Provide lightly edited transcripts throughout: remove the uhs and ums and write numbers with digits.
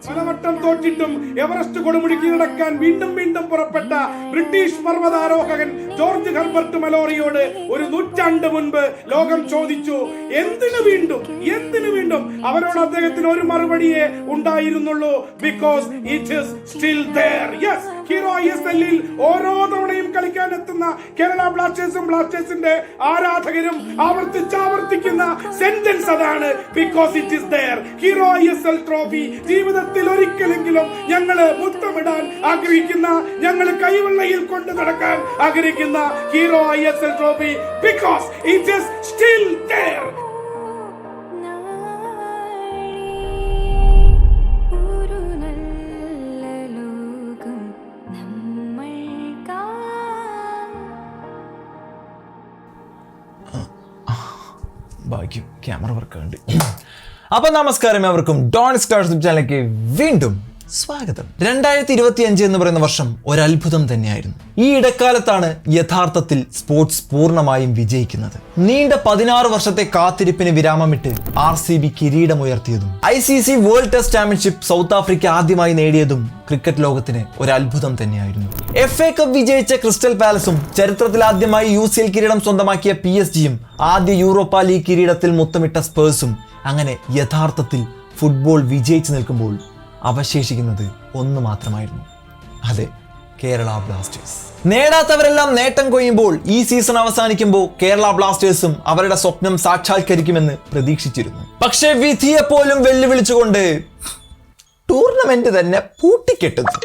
പലവട്ടം തോറ്റിട്ടും എവറസ്റ്റ് കൊടുമുടി കീഴടക്കാൻ വീണ്ടും വീണ്ടും പുറപ്പെട്ട ബ്രിട്ടീഷ് പർവ്വതാരോഹകൻ ജോർജ് ഹെർബർട്ട് മലോറിയോട് ഒരു നൂറ്റാണ്ട് മുൻപ് ലോകം ചോദിച്ചു, എന്തിനു വീണ്ടും? അവരോട് അദ്ദേഹത്തിന് ഒരു മറുപടിയേ ഉണ്ടായിരുന്നുള്ളൂ, because it is still there. Yes, Hero ISL-ൽ ഓരോ തവണയും കളിക്കാൻ എത്തുന്ന കേരള ബ്ലാസ്റ്റേഴ്സിന്റെ ആരാധകരും ആവർത്തിക്കുന്ന സെന്റൻസ് അതാണ്, because it is there. Hero ISL trophy ജീവിതത്തിൽ ഒരിക്കലെങ്കിലും ഞങ്ങള് മുത്തമിടാൻ ആഗ്രഹിക്കുന്ന, ഞങ്ങൾ കൈവെള്ളയിൽ കൊണ്ട് നടക്കാൻ ആഗ്രഹിക്കുന്ന hero ISL trophy, because it is still there. ഭാഗ്യം ക്യാമറ വർക്കുണ്ട്. അപ്പൊ നമസ്കാരം, അവർക്കും ഡോൺ സ്റ്റാർസ് ചാനലിലേക്ക് വീണ്ടും സ്വാഗതം. 2025 എന്ന് പറയുന്ന വർഷം ഒരത്ഭുതം തന്നെയായിരുന്നു. ഈ ഇടക്കാലത്താണ് യഥാർത്ഥത്തിൽ സ്പോർട്സ് പൂർണ്ണമായും വിജയിക്കുന്നത്. നീണ്ട 16 വർഷത്തെ കാത്തിരിപ്പിന് വിരാമമിട്ട് RCB കിരീടമുയർത്തിയതും ICC world test championship south Africa ആദ്യമായി നേടിയതും ക്രിക്കറ്റ് ലോകത്തിന് ഒരു അത്ഭുതം തന്നെയായിരുന്നു. FA കപ്പ് വിജയിച്ച ക്രിസ്റ്റൽ പാലസും ചരിത്രത്തിൽ ആദ്യമായി UCL കിരീടം സ്വന്തമാക്കിയ PSG-യും ആദ്യ യൂറോപ്പ ലീഗ് കിരീടത്തിൽ മുത്തമിട്ട സ്പേഴ്സും അങ്ങനെ യഥാർത്ഥത്തിൽ ഫുട്ബോൾ വിജയിച്ചു നിൽക്കുമ്പോൾ അവശേഷിക്കുന്നത് ഒന്ന് മാത്രമായിരുന്നു, അതെ, കേരള ബ്ലാസ്റ്റേഴ്സ്. നേടാത്തവരെല്ലാം നേട്ടം കൊയ്യുമ്പോൾ ഈ സീസൺ അവസാനിക്കുമ്പോൾ കേരള ബ്ലാസ്റ്റേഴ്സും അവരുടെ സ്വപ്നം സാക്ഷാത്കരിക്കുമെന്ന് പ്രതീക്ഷിച്ചിരുന്നു. പക്ഷേ വിധിയെ പോലും വെല്ലുവിളിച്ചുകൊണ്ട് ടൂർണമെന്റ് തന്നെ പൂട്ടിക്കെട്ടുന്നു.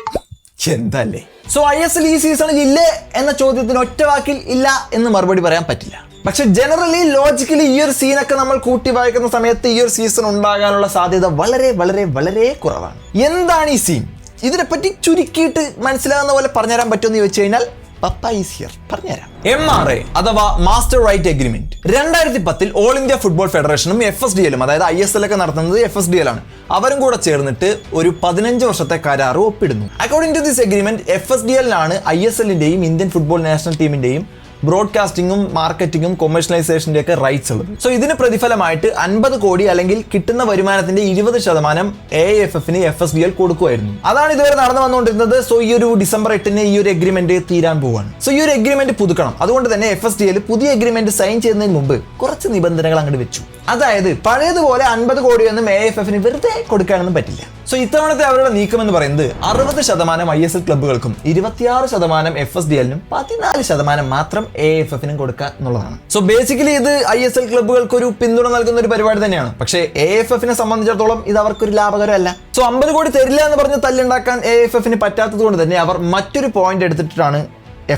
എന്തല്ലേ? സോ ISL ഈ സീസണിൽ ഇല്ലേ എന്ന ചോദ്യത്തിന് ഒറ്റ വാക്കിൽ ഇല്ല എന്ന് മറുപടി പറയാൻ പറ്റില്ല. പക്ഷെ ജനറലി ലോജിക്കലി ഈ ഒരു സീനൊക്കെ നമ്മൾ കൂട്ടി വായിക്കുന്ന സമയത്ത് ഈ ഒരു സീസൺ ഉണ്ടാകാനുള്ള സാധ്യത വളരെ വളരെ വളരെ കുറവാണ്. എന്താണ് ഈ സീൻ? ഇതിനെപ്പറ്റി ചുരുക്കിയിട്ട് മനസ്സിലാകുന്ന പോലെ പറഞ്ഞുതരാൻ പറ്റുമെന്ന് ചോദിച്ചു കഴിഞ്ഞാൽ പപ്പ ഈസ് ഹിയർ, പറഞ്ഞുതരാം. MRA അഥവാ master right agreement 2010 all India football ഫെഡറേഷനും FSDL-ഉം, അതായത് ISL ഒക്കെ നടത്തുന്നത് FSDL ആണ്, അവരും കൂടെ ചേർന്നിട്ട് ഒരു 15 വർഷത്തെ കരാർ ഒപ്പിടുന്നു. അക്കോർഡിംഗ് ടു ദിസ് അഗ്രിമെന്റ് FSDL-ലാണ് ISL-ന്റെയും ഇന്ത്യൻ ഫുട്ബോൾ നാഷണൽ ടീമിന്റെയും ബ്രോഡ്കാസ്റ്റിംഗും മാർക്കറ്റിംഗും കൊമേഴ്ഷ്യലൈസേഷന്റെ ഒക്കെ റൈറ്റ്സ് ഉള്ളത്. സോ ഇതിന് പ്രതിഫലമായിട്ട് 50 കോടി അല്ലെങ്കിൽ കിട്ടുന്ന വരുമാനത്തിന്റെ 20% AIFF-ന് FSDL കൊടുക്കുമായിരുന്നു. അതാണ് ഇതുവരെ നടന്നു വന്നുകൊണ്ടിരുന്നത്. സോ ഈ ഒരു ഡിസംബർ 8-ന് ഈ ഒരു എഗ്രിമെന്റ് തീരാൻ പോവാണ്. സോ ഈ ഒരു എഗ്രിമെന്റ് പുതുക്കണം. അതുകൊണ്ട് തന്നെ FSDL പുതിയ എഗ്രിമെന്റ് സൈൻ ചെയ്യുന്നതിന് മുമ്പ് കുറച്ച് നിബന്ധനകൾ അങ്ങോട്ട് വെച്ചു. അതായത് പഴയതുപോലെ 50 കോടിയൊന്നും AIFF-ന് വെറുതെ കൊടുക്കാനൊന്നും പറ്റില്ല. സോ ഇത്തവണത്തെ അവരുടെ നീക്കം എന്ന് പറയുന്നത് 60% ISL ക്ലബ്ബുകൾക്കും 26% FSDL-നും 14% മാത്രം AIFF-നും കൊടുക്കുക എന്നുള്ളതാണ്. സോ ബേസിക്കലി ഇത് ISL ക്ലബ്ബുകൾക്ക് ഒരു പിന്തുണ നൽകുന്ന ഒരു പരിപാടി തന്നെയാണ്. പക്ഷേ AIFF-നെ സംബന്ധിച്ചിടത്തോളം ഇത് അവർക്കൊരു ലാഭകരമല്ല. സോ 50 കോടി തരില്ല എന്ന് പറഞ്ഞ് തല്ലുണ്ടാക്കാൻ AIFF-ന് പറ്റാത്തത് കൊണ്ട് തന്നെ അവർ മറ്റൊരു പോയിന്റ് എടുത്തിട്ടാണ്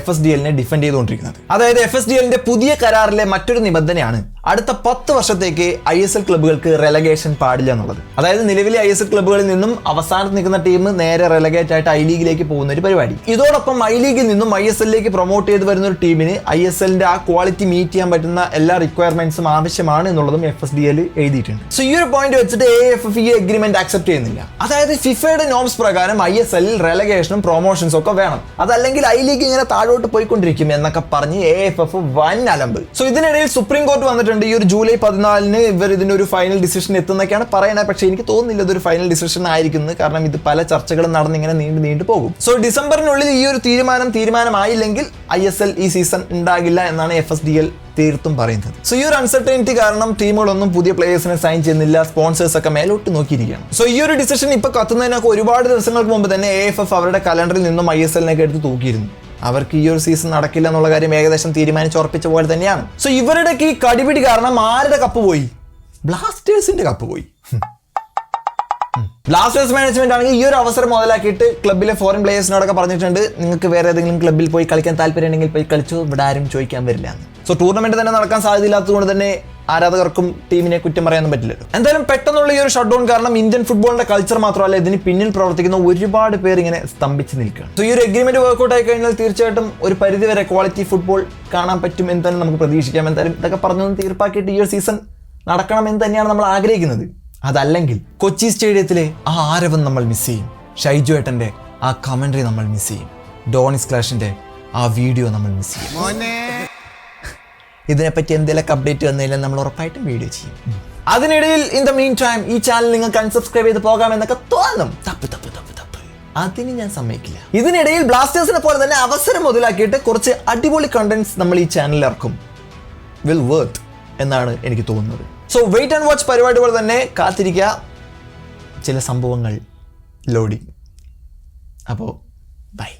FSDL-നെ ഡിഫെൻഡ് ചെയ്തുകൊണ്ടിരിക്കുന്നത്. അതായത് FSDL-ന്റെ പുതിയ കരാറിലെ മറ്റൊരു നിബന്ധനയാണ് അടുത്ത 10 വർഷത്തേക്ക് ISL ക്ലബ്ബുകൾക്ക് റെലഗേഷൻ പാടില്ല എന്നുള്ളത്. അതായത് നിലവിലെ ISL ക്ലബ്ബുകളിൽ നിന്നും അവസാനത്ത് നിൽക്കുന്ന ടീം നേരെ റെലഗേറ്റ് ആയിട്ട് I ലീഗിലേക്ക് പോകുന്ന ഒരു പരിപാടി. ഇതോടൊപ്പം I ലീഗിൽ നിന്നും ISL-ലേക്ക് പ്രൊമോട്ട് ചെയ്ത് വരുന്ന ഒരു ടീമിന് ISL-ന്റെ ആ ക്വാളിറ്റി മീറ്റ് ചെയ്യാൻ പറ്റുന്ന എല്ലാ റിക്വയർമെന്റ്സും ആവശ്യമാണ് എന്നുള്ളതും FSDL എഴുതിയിട്ടുണ്ട്. സോ ഈ ഒരു പോയിന്റ് വെച്ചിട്ട് AIFF ഈ എഗ്രിമെന്റ് അക്സെപ്റ്റ് ചെയ്യുന്നില്ല. അതായത് ഫിഫയുടെ നോംസ് പ്രകാരം ISL-ൽ റെലഗേഷനും പ്രൊമോഷൻസും ഒക്കെ വേണം, അതല്ലെങ്കിൽ I ലീഗ് ഇങ്ങനെ താഴോട്ട് പോയിക്കൊണ്ടിരിക്കും എന്നൊക്കെ പറഞ്ഞ് AIFF വൻ അലമ്പ്. സോ ഇതിനിടയിൽ സുപ്രീം കോർട്ട് വന്നിട്ടുണ്ട്. ഈ ഒരു ജൂലൈ 14-ന് ഇവർ ഇതിനൊരു ഫൈനൽ ഡിസിഷൻ എത്തുന്നൊക്കെയാണ് പറയുന്നത്. പക്ഷേ എനിക്ക് തോന്നുന്നില്ല ഇതൊരു ഫൈനൽ ഡിസിഷൻ ആയിരിക്കുന്നത്. കാരണം ഇത് പല ചർച്ചകളും നടന്നിങ്ങനെ നീണ്ടു പോകും. സോ ഡിസംബറിനുള്ളിൽ ഈ ഒരു തീരുമാനമായില്ലെങ്കിൽ ISL ഈ സീസൺ ഉണ്ടാകില്ല എന്നാണ് FSDL തീർത്തും പറയുന്നത്. സോ ഈ ഒരു അൺസർട്ടനിറ്റി കാരണം ടീമുകളൊന്നും പുതിയ പ്ലേയേഴ്സിനെ സൈൻ ചെയ്യുന്നില്ല. സ്പോൺസേഴ്സ് ഒക്കെ മേലോട്ട് നോക്കിയിരിക്കുകയാണ്. സോ ഈ ഒരു ഡിസിഷൻ ഇപ്പൊ കത്തുന്നതിനൊക്കെ ഒരുപാട് ദിവസങ്ങൾക്ക് മുമ്പ് തന്നെ AIFF അവരുടെ കലണ്ടറിൽ നിന്നും ISL-നെയൊക്കെ എടുത്ത് തൂക്കിയിരുന്നു. അവർക്ക് ഈ ഒരു സീസൺ നടക്കില്ല എന്നുള്ള കാര്യം ഏകദേശം തീരുമാനിച്ചുറപ്പിച്ച പോലെ തന്നെയാണ്. സോ ഇവരുടെ ഈ കടിപിടി കാരണം ആരുടെ കപ്പ് പോയി? ബ്ലാസ്റ്റേഴ്സിന്റെ കപ്പ് പോയി. ബ്ലാസ്റ്റേഴ്സ് മാനേജ്മെന്റ് ആണെങ്കിൽ ഈ ഒരു അവസരം മുതലാക്കിയിട്ട് ക്ലബ്ബിലെ ഫോറിൻ പ്ലേയേഴ്സിനോടൊക്കെ പറഞ്ഞിട്ടുണ്ട്, നിങ്ങൾക്ക് വേറെ ഏതെങ്കിലും ക്ലബ്ബിൽ പോയി കളിക്കാൻ താല്പര്യമുണ്ടെങ്കിൽ പോയി കളിച്ചു, ഇവിടെ ആരും ചോദിക്കാൻ വരില്ല എന്ന്. സോ ടൂർണമെന്റ് തന്നെ നടക്കാൻ സാധ്യതയില്ലാത്തതുകൊണ്ട് തന്നെ ആരാധകർക്കും ടീമിനെ കുറ്റം പറയാനൊന്നും പറ്റില്ലല്ലോ. എന്തായാലും പെട്ടെന്നുള്ള ഈ ഒരു ഷട്ട് ഡൗൺ കാരണം ഇന്ത്യൻ ഫുട്ബോളിന്റെ കൾച്ചർ മാത്രമല്ല ഇതിന് പിന്നിൽ പ്രവർത്തിക്കുന്ന ഒരുപാട് പേർ ഇങ്ങനെ സ്തംഭിച്ച് നിൽക്കുകയാണ്. സോ ഈ ഒരു എഗ്രിമെന്റ് വർക്ക്ഔട്ട് ആയി കഴിഞ്ഞാൽ തീർച്ചയായിട്ടും ഒരു പരിധിവരെ ക്വാളിറ്റി ഫുട്ബോൾ കാണാൻ പറ്റും എന്ന് തന്നെ നമുക്ക് പ്രതീക്ഷിക്കാം. എന്തായാലും ഇതൊക്കെ പറഞ്ഞൊന്ന് തീർപ്പാക്കിയിട്ട് ഈ ഒരു സീസൺ നടക്കണമെന്ന് തന്നെയാണ് നമ്മൾ ആഗ്രഹിക്കുന്നത്. അതല്ലെങ്കിൽ കൊച്ചി സ്റ്റേഡിയത്തിലെ ആ ആരവം നമ്മൾ മിസ് ചെയ്യും, ഷൈജു ഏട്ടന്റെ ആ കമന്ററി നമ്മൾ മിസ് ചെയ്യും, ഡോണിസ് ക്ലാഷിന്റെ ആ വീഡിയോ നമ്മൾ മിസ് ചെയ്യും. ഇതിനെപ്പറ്റി എന്തെങ്കിലുമൊക്കെ അപ്ഡേറ്റ് വന്നു കഴിഞ്ഞാൽ നമ്മൾ ഉറപ്പായിട്ടും വീഡിയോ ചെയ്യും. അതിനിടയിൽ ഇൻ ദ മീൻ ടൈം ഈ ചാനൽ നിങ്ങൾക്ക് അൺസബ്സ്ക്രൈബ് ചെയ്ത് പോകാമെന്നൊക്കെ തോന്നും. തപ്പ് തപ്പ് തപ്പ് തപ്പ്, അതിന് ഞാൻ സമ്മതിക്കില്ല. ഇതിനിടയിൽ ബ്ലാസ്റ്റേഴ്സിനെ പോലെ തന്നെ അവസരം മുതലാക്കിയിട്ട് കുറച്ച് അടിപൊളി കണ്ടന്റ്സ് നമ്മൾ ഈ ചാനലിൽ ഇറക്കും. വിൽ വർത്ത് എന്നാണ് എനിക്ക് തോന്നുന്നത്. സോ വെയിറ്റ് ആൻഡ് വാച്ച് പരിപാടി പോലെ തന്നെ കാത്തിരിക്കുക, ചില സംഭവങ്ങൾ ലോഡിങ്. അപ്പോൾ ബൈ.